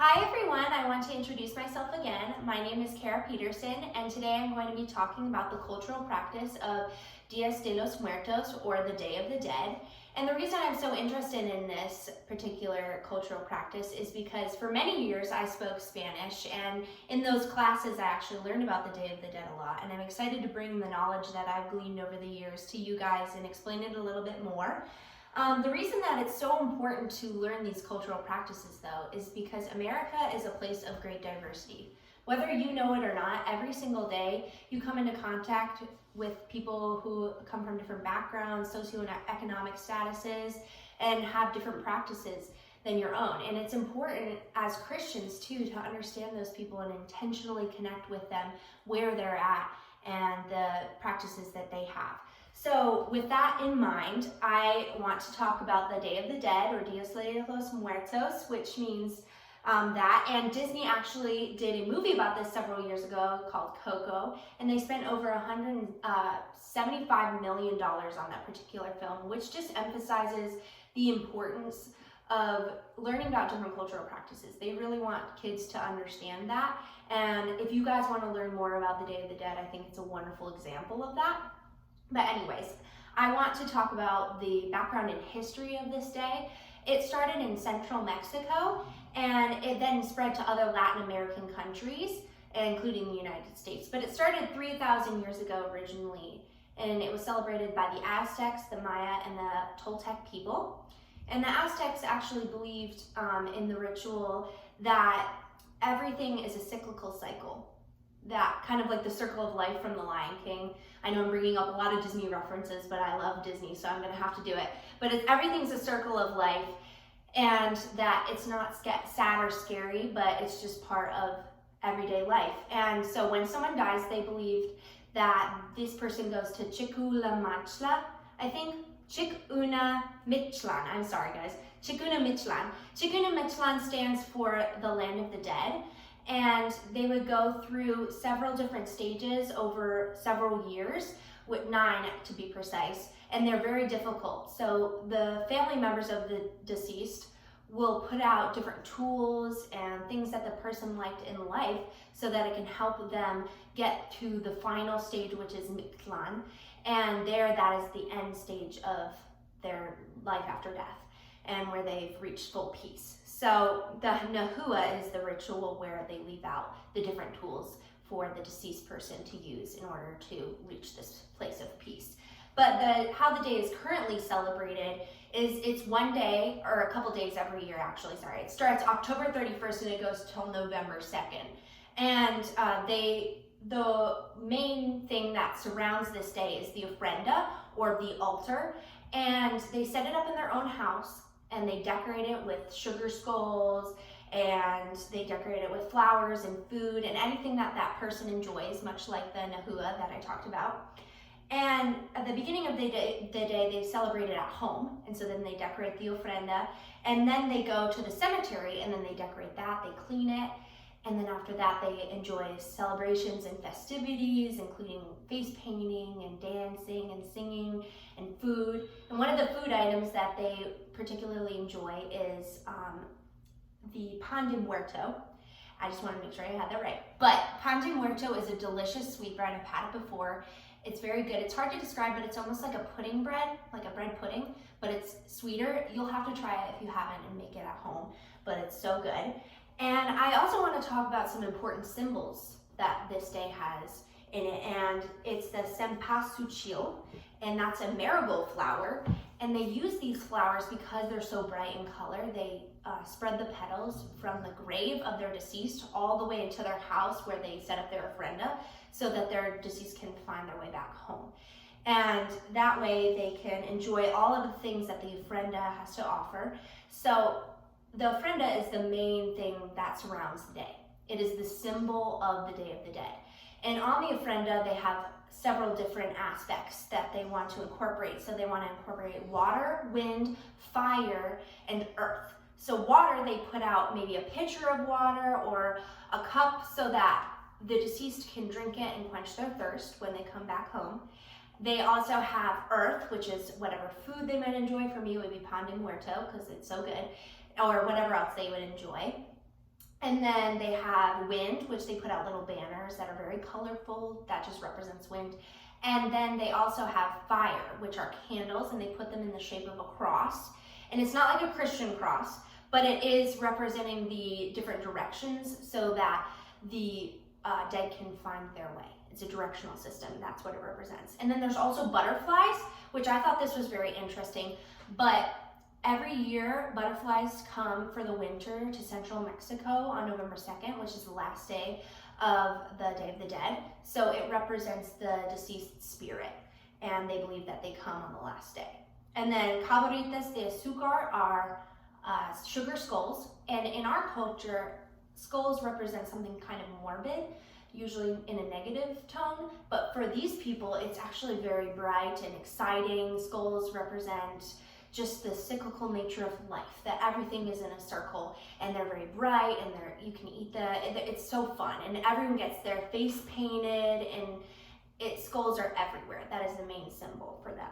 Hi everyone, I want to introduce myself again. My name is Kara Peterson, and today I'm going to be talking about the cultural practice of Dias de los Muertos, or the Day of the Dead. And the reason I'm so interested in this particular cultural practice is because for many years I spoke Spanish, and in those classes I actually learned about the Day of the Dead a lot, and I'm excited to bring the knowledge that I've gleaned over the years to you guys and explain it a little bit more. The reason that it's so important to learn these cultural practices, though, is because America is a place of great diversity. Whether you know it or not, every single day you come into contact with people who come from different backgrounds, socioeconomic statuses, and have different practices than your own. And it's important as Christians, too, to understand those people and intentionally connect with them where they're at and the practices that they have. So with that in mind, I want to talk about the Day of the Dead, or Dias de los Muertos, which means that. And Disney actually did a movie about this several years ago called Coco, and they spent over $175 million on that particular film, which just emphasizes the importance of learning about different cultural practices. They really want kids to understand that. And if you guys want to learn more about the Day of the Dead, I think it's a wonderful example of that. But anyways, I want to talk about the background and history of this day. It started in central Mexico, and it then spread to other Latin American countries, including the United States. But it started 3,000 years ago originally, and it was celebrated by the Aztecs, the Maya, and the Toltec people. And the Aztecs actually believed in the ritual that everything is a cyclical cycle. That kind of like the circle of life from The Lion King. I know I'm bringing up a lot of Disney references, but I love Disney, so I'm going to have to do it. But everything's a circle of life, and that it's not sad or scary, but it's just part of everyday life. And so when someone dies, they believed that this person goes to Chicula I think. Chicuna Mictlan. I'm sorry, guys. Chicuna Mictlan. Chicuna Mictlan stands for the land of the dead. And they would go through several different stages over several years, with 9 to be precise, and they're very difficult. So the family members of the deceased will put out different tools and things that the person liked in life so that it can help them get to the final stage, which is Mictlan, and that is the end stage of their life after death, and where they've reached full peace. So the Nahua is the ritual where they leave out the different tools for the deceased person to use in order to reach this place of peace. But how the day is currently celebrated is it's one day, or a couple days every year actually, sorry. It starts October 31st and it goes till November 2nd. And the main thing that surrounds this day is the ofrenda, or the altar. And they set it up in their own house, and they decorate it with sugar skulls, and they decorate it with flowers and food and anything that that person enjoys, much like the Nahua that I talked about. And at the beginning of the day they celebrate it at home, and so then they decorate the ofrenda, and then they go to the cemetery and then they decorate that, they clean it, and then after that they enjoy celebrations and festivities, including face painting and dancing and singing and food. And one of the food items that they particularly enjoy is the pan de muerto. I just want to make sure I had that right. But pan de muerto is a delicious sweet bread. I've had it before. It's very good. It's hard to describe, but it's almost like a pudding bread, like a bread pudding, but it's sweeter. You'll have to try it if you haven't and make it at home, but it's so good. And I also want to talk about some important symbols that this day has in it, and it's the cempasúchil, and that's a marigold flower. And they use these flowers because they're so bright in color. They spread the petals from the grave of their deceased all the way into their house where they set up their ofrenda, so that their deceased can find their way back home. And that way they can enjoy all of the things that the ofrenda has to offer. So the ofrenda is the main thing that surrounds the day. It is the symbol of the Day of the Dead. And on the ofrenda, they have several different aspects that they want to incorporate. So they want to incorporate water, wind, fire, and earth. So water, they put out maybe a pitcher of water or a cup so that the deceased can drink it and quench their thirst when they come back home. They also have earth, which is whatever food they might enjoy. For me, it would be pan de muerto because it's so good, or whatever else they would enjoy. And then they have wind, which they put out little banners that are very colorful. That just represents wind. And then they also have fire, which are candles, and they put them in the shape of a cross. And it's not like a Christian cross, but it is representing the different directions so that the dead can find their way. It's a directional system. That's what it represents. And then there's also butterflies, which I thought this was very interesting. But every year, butterflies come for the winter to central Mexico on November 2nd, which is the last day of the Day of the Dead. So it represents the deceased spirit, and they believe that they come on the last day. And then cabritas de azúcar are sugar skulls. And in our culture, skulls represent something kind of morbid, usually in a negative tone. But for these people, it's actually very bright and exciting. Skulls represent just the cyclical nature of life, that everything is in a circle, and they're very bright, and you can eat it's so fun, and everyone gets their face painted, and skulls are everywhere. That is the main symbol for them.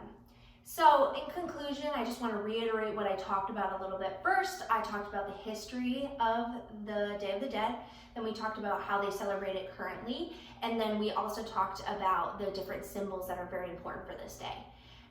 So in conclusion, I just want to reiterate what I talked about a little bit. First, I talked about the history of the Day of the Dead. Then we talked about how they celebrate it currently. And then we also talked about the different symbols that are very important for this day.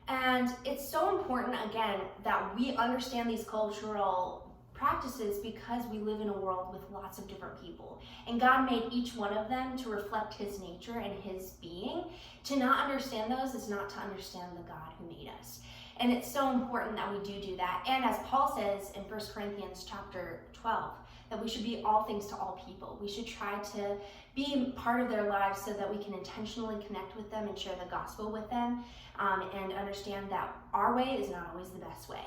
And it's so important, again, that we understand these cultural practices because we live in a world with lots of different people. And God made each one of them to reflect his nature and his being. To not understand those is not to understand the God who made us. And it's so important that we do that. And as Paul says in 1 Corinthians chapter 12, that we should be all things to all people. We should try to be part of their lives so that we can intentionally connect with them and share the gospel with them, and understand that our way is not always the best way.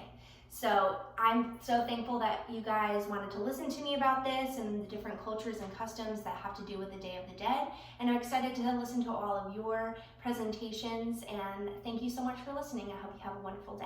So I'm so thankful that you guys wanted to listen to me about this and the different cultures and customs that have to do with the Day of the Dead. And I'm excited to listen to all of your presentations. And thank you so much for listening. I hope you have a wonderful day.